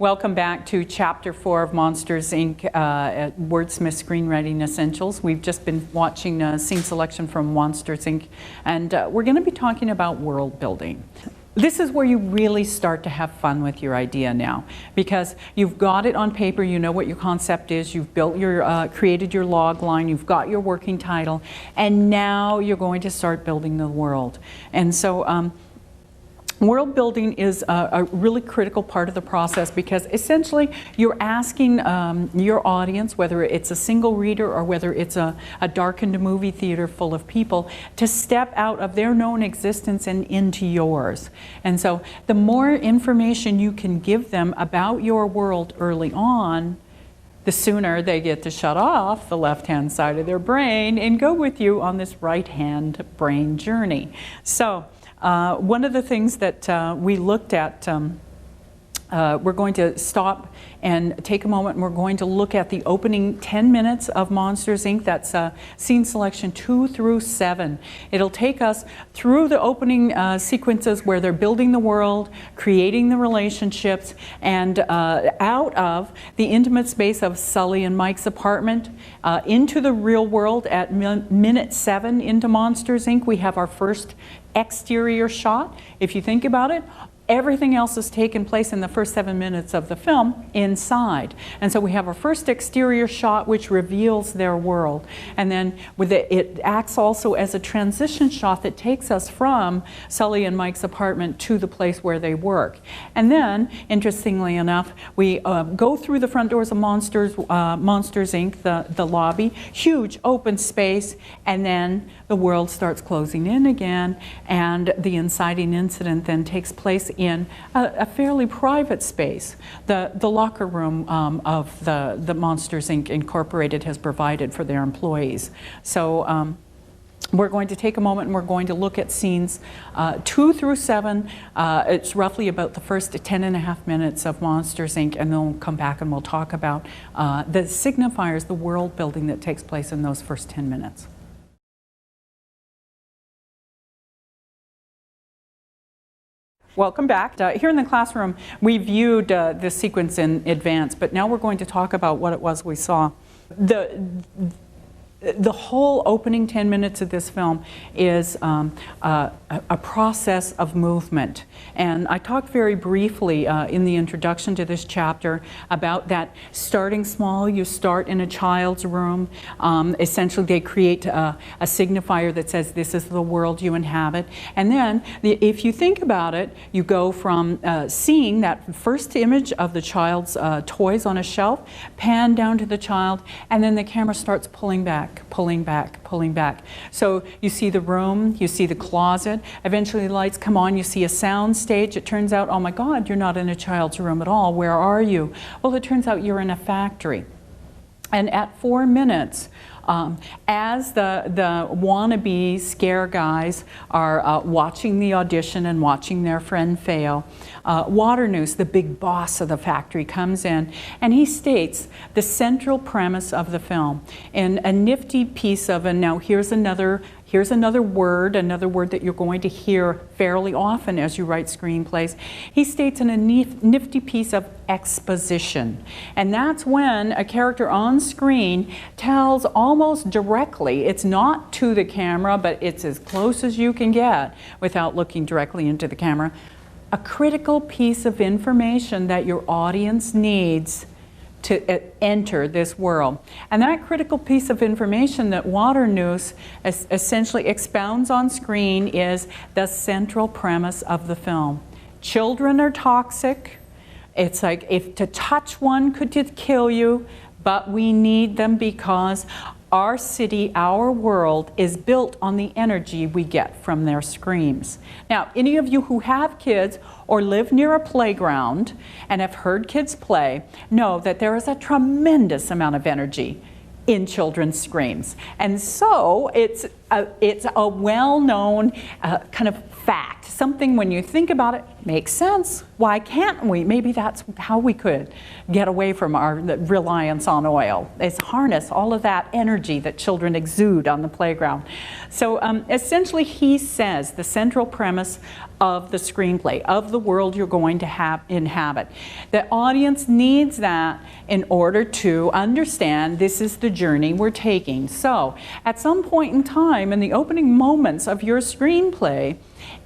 Welcome back to Chapter 4 of Monsters, Inc. At Wordsmythe Screenwriting Essentials. We've just been watching a scene selection from Monsters, Inc. And we're going to be talking about world building. This is where you really start to have fun with your idea now, because you've got it on paper, you know what your concept is, you've built your, created your log line, you've got your working title, and now you're going to start building the world. And so, world building is a really critical part of the process, because essentially you're asking your audience, whether it's a single reader or whether it's a darkened movie theater full of people, to step out of their known existence and into yours. And so the more information you can give them about your world early on, the sooner they get to shut off the left-hand side of their brain and go with you on this right-hand brain journey. So one of the things that we looked at, we're going to stop and take a moment, and we're going to look at the opening 10 minutes of Monsters, Inc. That's scene selection 2 through 7. It'll take us through the opening sequences where they're building the world, creating the relationships, and out of the intimate space of Sully and Mike's apartment into the real world at minute 7 into Monsters, Inc. We have our first exterior shot. If you think about it, everything else has taken place in the first 7 minutes of the film inside. And so we have our first exterior shot, which reveals their world. And then it acts also as a transition shot that takes us from Sully and Mike's apartment to the place where they work. And then, interestingly enough, we go through the front doors of Monsters Inc., the lobby, huge open space, and then the world starts closing in again, and the inciting incident then takes place in a fairly private space. The locker room of the Monsters Inc. Incorporated has provided for their employees. So we're going to take a moment and we're going to look at scenes 2 through 7. It's roughly about the first 10.5 minutes of Monsters Inc. and then we'll come back and we'll talk about the signifiers, the world building that takes place in those first 10 minutes. Welcome back. Here in the classroom, we viewed this sequence in advance, but now we're going to talk about what it was we saw. The whole opening 10 minutes of this film is a process of movement. And I talked very briefly in the introduction to this chapter about that starting small. You start in a child's room. Essentially, they create a signifier that says this is the world you inhabit. And then, if you think about it, you go from seeing that first image of the child's toys on a shelf, pan down to the child, and then the camera starts pulling back. So you see the room, you see the closet, eventually the lights come on, you see a sound stage. It turns out, oh my God, you're not in a child's room at all. Where are you? Well, it turns out you're in a factory. And at 4 minutes, as the wannabe scare guys are watching the audition and watching their friend fail, Waternoose, the big boss of the factory, comes in and he states the central premise of the film in a nifty piece of, and now here's another word that you're going to hear fairly often as you write screenplays. He states in a nifty piece of exposition. And that's when a character on screen tells almost directly, it's not to the camera, but it's as close as you can get without looking directly into the camera, a critical piece of information that your audience needs to enter this world. And that critical piece of information that Waternoose essentially expounds on screen is the central premise of the film. Children are toxic. It's like if to touch one could kill you, but we need them because our city, our world is built on the energy we get from their screams. Now, any of you who have kids or live near a playground and have heard kids play know that there is a tremendous amount of energy in children's screams. And so it's a well-known kind of fact, something when you think about it makes sense. Why can't we? Maybe that's how we could get away from our reliance on oil, is harness all of that energy that children exude on the playground. So essentially he says the central premise of the screenplay, of the world you're going to inhabit. The audience needs that in order to understand this is the journey we're taking. So at some point in time in the opening moments of your screenplay,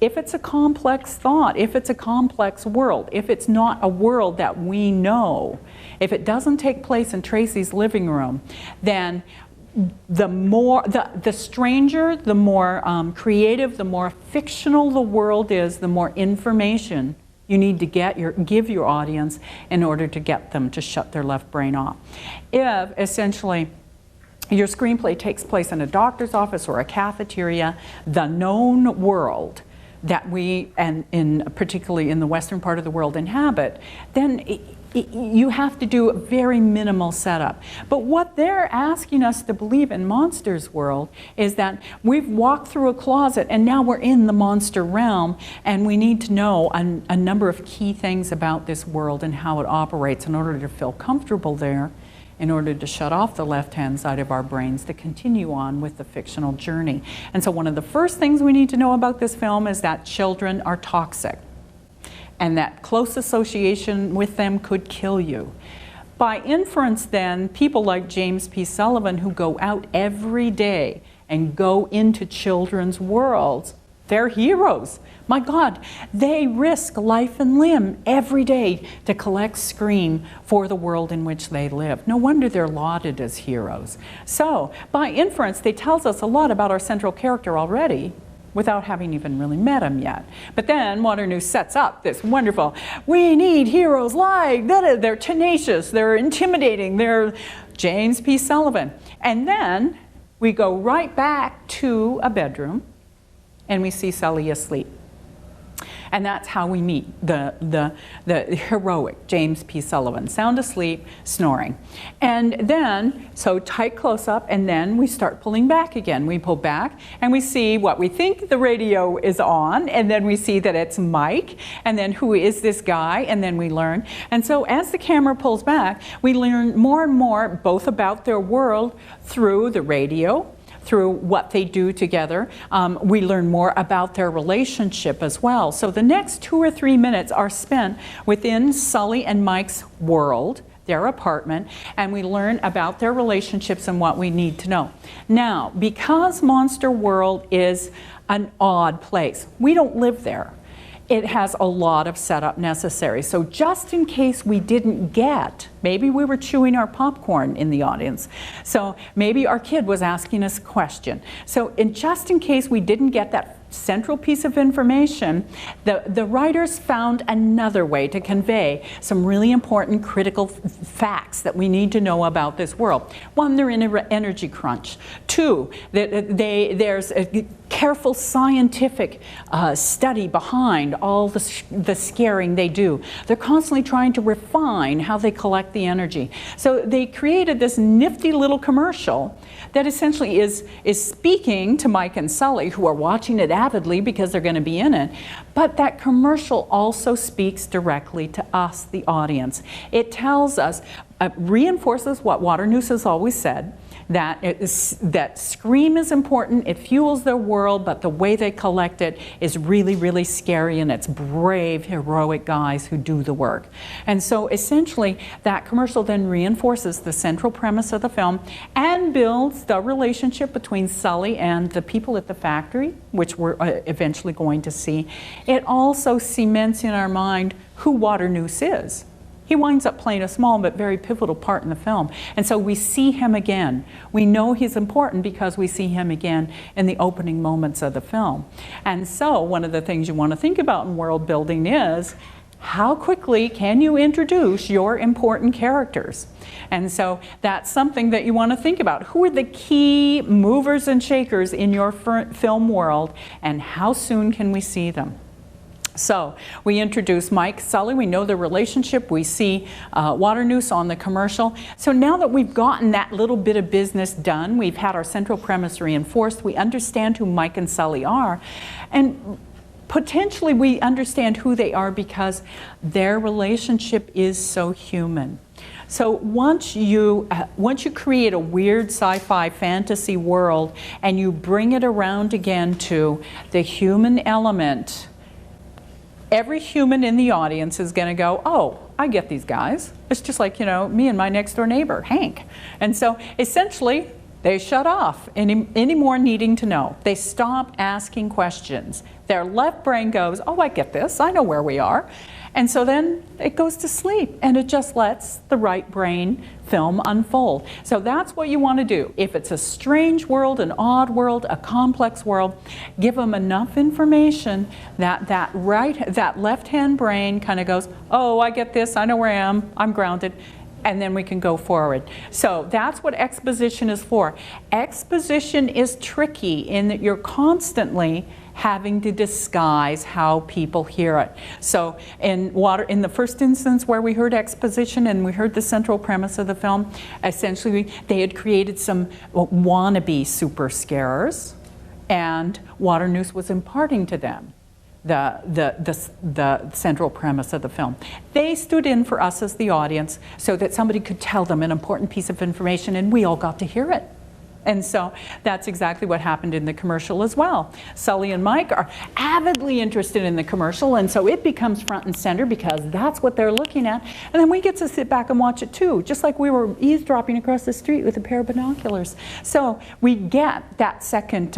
if it's a complex thought, if it's a complex world, if it's not a world that we know, if it doesn't take place in Tracy's living room, then the stranger, the more creative, the more fictional the world is, the more information you need to give your audience in order to get them to shut their left brain off. If essentially your screenplay takes place in a doctor's office or a cafeteria, the known world that we, and particularly in the western part of the world, inhabit, then you have to do a very minimal setup. But what they're asking us to believe in Monsters World is that we've walked through a closet and now we're in the monster realm, and we need to know a number of key things about this world and how it operates in order to feel comfortable there, in order to shut off the left-hand side of our brains to continue on with the fictional journey. And so one of the first things we need to know about this film is that children are toxic, and that close association with them could kill you. By inference then, people like James P. Sullivan, who go out every day and go into children's worlds, they're heroes. My God, they risk life and limb every day to collect screen for the world in which they live. No wonder they're lauded as heroes. So, by inference, they tells us a lot about our central character already, without having even really met him yet. But then Waternoose sets up this wonderful, we need heroes like, they're tenacious, they're intimidating, they're James P. Sullivan. And then we go right back to a bedroom and we see Sully asleep. And that's how we meet the heroic James P. Sullivan, sound asleep, snoring. And then, so tight close-up, and then we start pulling back again. We pull back, and we see what we think the radio is on, and then we see that it's Mike, and then who is this guy, and then we learn. And so as the camera pulls back, we learn more and more both about their world through the radio, through what they do together. We learn more about their relationship as well. So the next 2 or 3 minutes are spent within Sully and Mike's world, their apartment, and we learn about their relationships and what we need to know. Now, because Monster World is an odd place, we don't live there. It has a lot of setup necessary. So just in case we didn't get, maybe we were chewing our popcorn in the audience. So maybe our kid was asking us a question. So just in case we didn't get that central piece of information, the writers found another way to convey some really important critical facts that we need to know about this world. One, they're in an energy crunch. Two, there's a careful scientific study behind all the scaring they do. They're constantly trying to refine how they collect the energy. So they created this nifty little commercial that essentially is speaking to Mike and Sully, who are watching it avidly because they're going to be in it. But that commercial also speaks directly to us, the audience. It tells us, reinforces what Waternoose has always said, that scream is important, it fuels their world, but the way they collect it is really, really scary, and it's brave, heroic guys who do the work. And so essentially that commercial then reinforces the central premise of the film and builds the relationship between Sully and the people at the factory, which we're eventually going to see. It also cements in our mind who Waternoose is. He winds up playing a small but very pivotal part in the film. And so we see him again. We know he's important because we see him again in the opening moments of the film. And so one of the things you want to think about in world building is, how quickly can you introduce your important characters? And so that's something that you want to think about. Who are the key movers and shakers in your film world, and how soon can we see them? So we introduce Mike, Sully, we know the relationship, we see Waternoose on the commercial. So now that we've gotten that little bit of business done, we've had our central premise reinforced, we understand who Mike and Sully are, and potentially we understand who they are because their relationship is so human. So once you create a weird sci-fi fantasy world and you bring it around again to the human element, every human in the audience is going to go, oh, I get these guys. It's just like, me and my next door neighbor, Hank. And so essentially, they shut off any more needing to know. They stop asking questions. Their left brain goes, oh, I get this. I know where we are. And so then it goes to sleep, and it just lets the right brain film unfold. So that's what you want to do. If it's a strange world, an odd world, a complex world, give them enough information that that left-hand brain kind of goes, oh, I get this. I know where I am. I'm grounded. And then we can go forward. So that's what exposition is for. Exposition is tricky in that you're constantly having to disguise how people hear it. So in the first instance where we heard exposition and we heard the central premise of the film, essentially they had created some wannabe super scarers, and Waternoose was imparting to them the central premise of the film. They stood in for us as the audience so that somebody could tell them an important piece of information and we all got to hear it. And so that's exactly what happened in the commercial as well. Sully and Mike are avidly interested in the commercial, and so it becomes front and center because that's what they're looking at. And then we get to sit back and watch it too, just like we were eavesdropping across the street with a pair of binoculars. So we get that second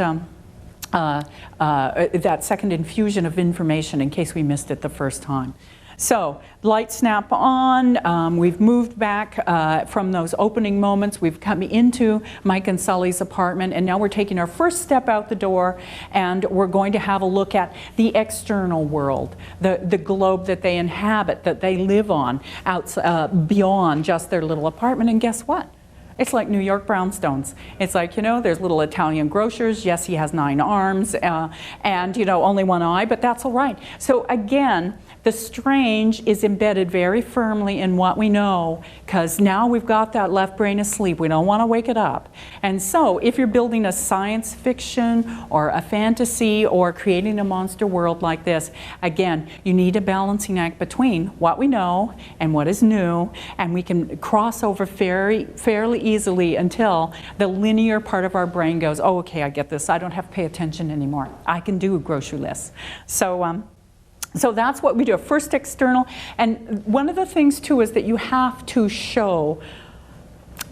infusion of information in case we missed it the first time. So lights snap on, we've moved back from those opening moments, we've come into Mike and Sully's apartment, and now we're taking our first step out the door, and we're going to have a look at the external world, the globe that they inhabit, that they live on, beyond just their little apartment. And guess what? It's like New York brownstones. It's like, there's little Italian grocers. Yes, he has 9 arms and, only 1 eye, but that's all right. So again, the strange is embedded very firmly in what we know, because now we've got that left brain asleep. We don't want to wake it up. And so if you're building a science fiction or a fantasy or creating a monster world like this, again, you need a balancing act between what we know and what is new, and we can cross over fairly easily until the linear part of our brain goes, oh, okay, I get this. I don't have to pay attention anymore. I can do a grocery list. So that's what we do, first external. And one of the things too is that you have to show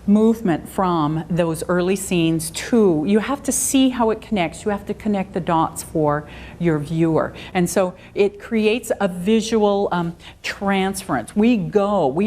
movement from those early scenes to, you have to see how it connects. You have to connect the dots for your viewer. And so it creates a visual transference. We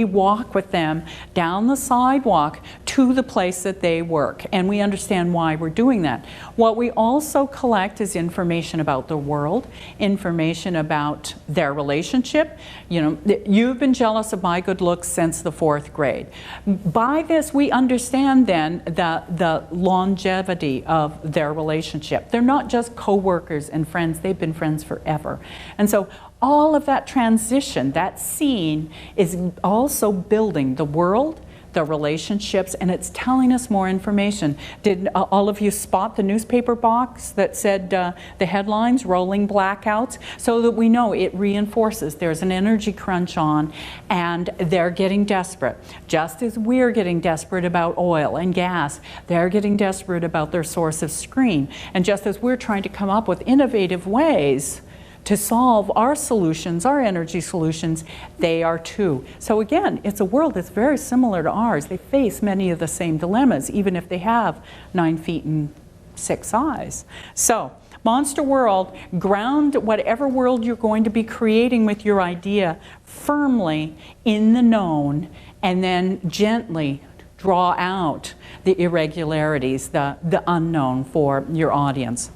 walk with them down the sidewalk to the place that they work, and we understand why we're doing that. What we also collect is information about the world, information about their relationship. You've been jealous of my good looks since the 4th grade. By this, we understand then the longevity of their relationship. They're not just co-workers and friends, they've been friends forever. And so all of that transition, that scene, is also building the world, the relationships, and it's telling us more information. Did all of you spot the newspaper box that said the headlines, rolling blackouts? So that we know it reinforces there's an energy crunch on and they're getting desperate. Just as we're getting desperate about oil and gas, they're getting desperate about their source of screen. And just as we're trying to come up with innovative ways to solve our solutions, our energy solutions, they are too. So again, it's a world that's very similar to ours. They face many of the same dilemmas, even if they have 9 feet and 6 eyes. So, Monster World, ground whatever world you're going to be creating with your idea firmly in the known, and then gently draw out the irregularities, the unknown for your audience.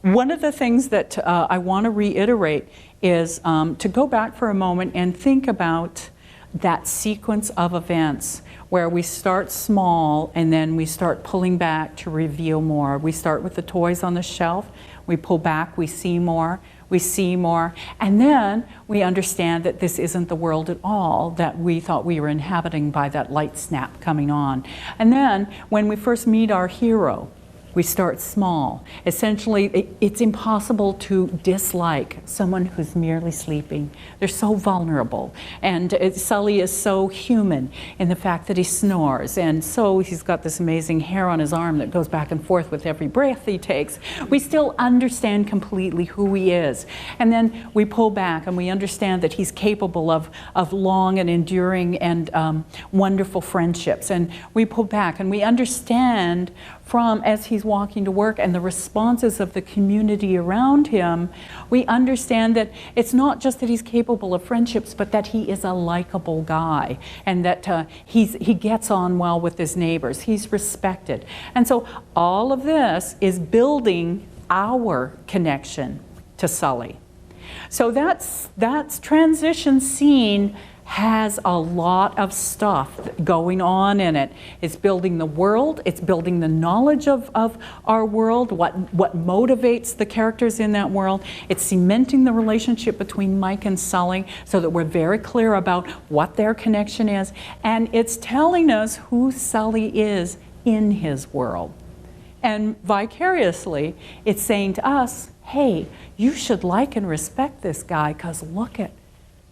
One of the things that I want to reiterate is to go back for a moment and think about that sequence of events where we start small and then we start pulling back to reveal more. We start with the toys on the shelf, we pull back, we see more, and then we understand that this isn't the world at all that we thought we were inhabiting by that light snap coming on. And then when we first meet our hero, We start small. Essentially, it's impossible to dislike someone who's merely sleeping. They're so vulnerable. And Sully is so human in the fact that he snores. And so he's got this amazing hair on his arm that goes back and forth with every breath he takes. We still understand completely who he is. And then we pull back and we understand that he's capable of long and enduring and wonderful friendships. And we pull back and we understand from, as he's walking to work and the responses of the community around him, we understand that it's not just that he's capable of friendships, but that he is a likable guy, and that he gets on well with his neighbors. He's respected. And so all of this is building our connection to Sully. So that's transition scene has a lot of stuff going on in it. It's building the world, it's building the knowledge of our world, what motivates the characters in that world. It's cementing the relationship between Mike and Sully so that we're very clear about what their connection is. And it's telling us who Sully is in his world. And vicariously, it's saying to us, hey, you should like and respect this guy, because look at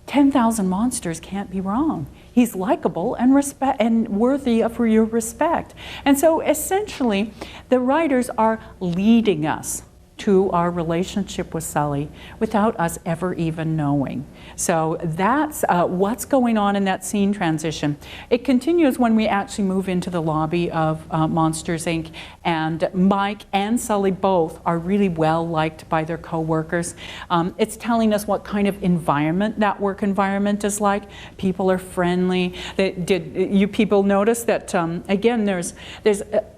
10,000 monsters can't be wrong. He's likable and worthy of your respect. And so essentially, the writers are leading us to our relationship with Sully without us ever even knowing. So that's what's going on in that scene transition. It continues when we actually move into the lobby of Monsters, Inc. And Mike and Sully both are really well liked by their co-workers. It's telling us what kind of environment that work environment is like. People are friendly. Did you people notice that, again, there's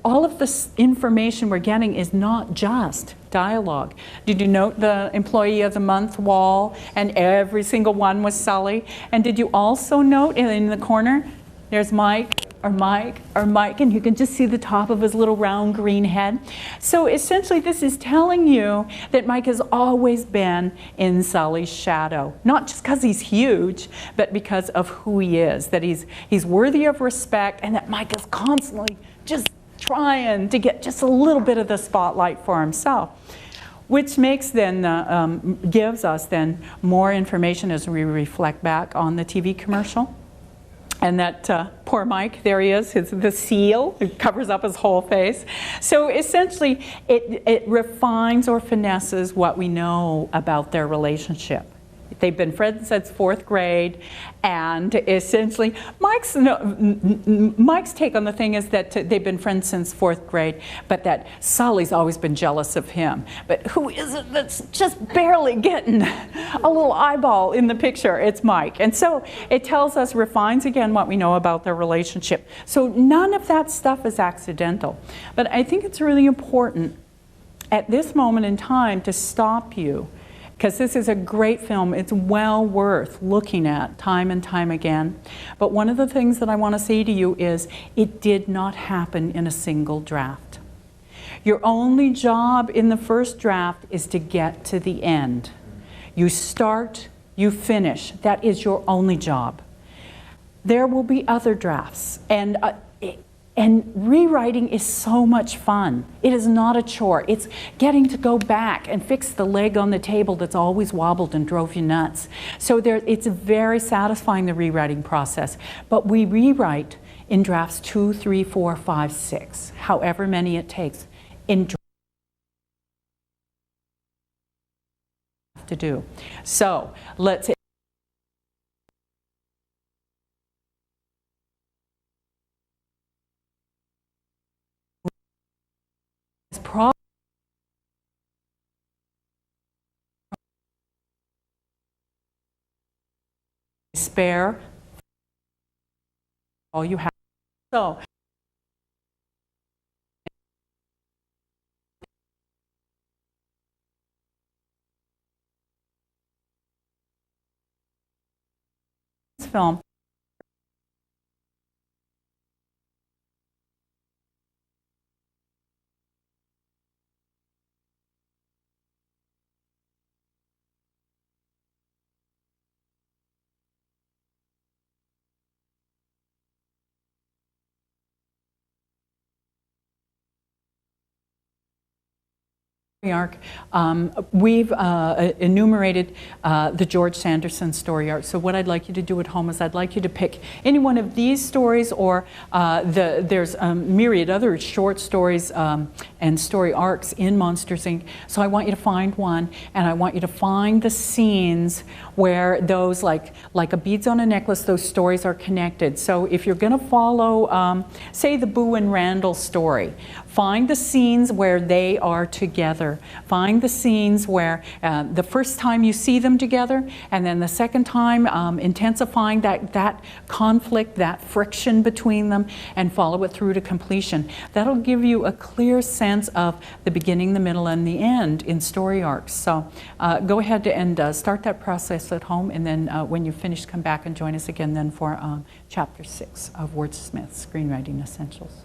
all of this information we're getting is not just dialogue. Did you note the Employee of the Month wall? And every single one was Sully. And did you also note in the corner, there's Mike, and you can just see the top of his little round green head. So essentially this is telling you that Mike has always been in Sully's shadow. Not just because he's huge, but because of who he is. That he's worthy of respect, and that Mike is constantly just trying to get just a little bit of the spotlight for himself, which makes then, gives us then more information as we reflect back on the TV commercial. And that poor Mike, there he is, the seal, it covers up his whole face. So essentially, it refines or finesses what we know about their relationship. They've been friends since 4th grade, and essentially, Mike's take on the thing is that they've been friends since 4th grade, but that Sully's always been jealous of him. But who is it that's just barely getting a little eyeball in the picture? It's Mike. And so it tells us, refines again what we know about their relationship. So none of that stuff is accidental. But I think it's really important at this moment in time to stop you, because this is a great film. It's well worth looking at time and time again. But one of the things that I want to say to you is it did not happen in a single draft. Your only job in the first draft is to get to the end. You start, you finish. That is your only job. There will be other drafts, and rewriting is so much fun. It is not a chore. It's getting to go back and fix the leg on the table that's always wobbled and drove you nuts. So it's very satisfying, the rewriting process. But we rewrite in drafts 2, 3, 4, 5, 6, however many it takes in to do. So let's spare all you have. So this film arc. We've enumerated the George Sanderson story arc. So what I'd like you to do at home is I'd like you to pick any one of these stories, or there's a myriad other short stories and story arcs in Monsters, Inc. So I want you to find one, and I want you to find the scenes where those, like a beads on a necklace, those stories are connected. So if you're going to follow, say, the Boo and Randall story, find the scenes where they are together. Find the scenes where the first time you see them together, and then the second time intensifying that conflict, that friction between them, and follow it through to completion. That'll give you a clear sense of the beginning, the middle, and the end in story arcs. So go ahead and start that process at home, and then when you've finished, come back and join us again then for Chapter 6 of Wordsmythe Screenwriting Essentials.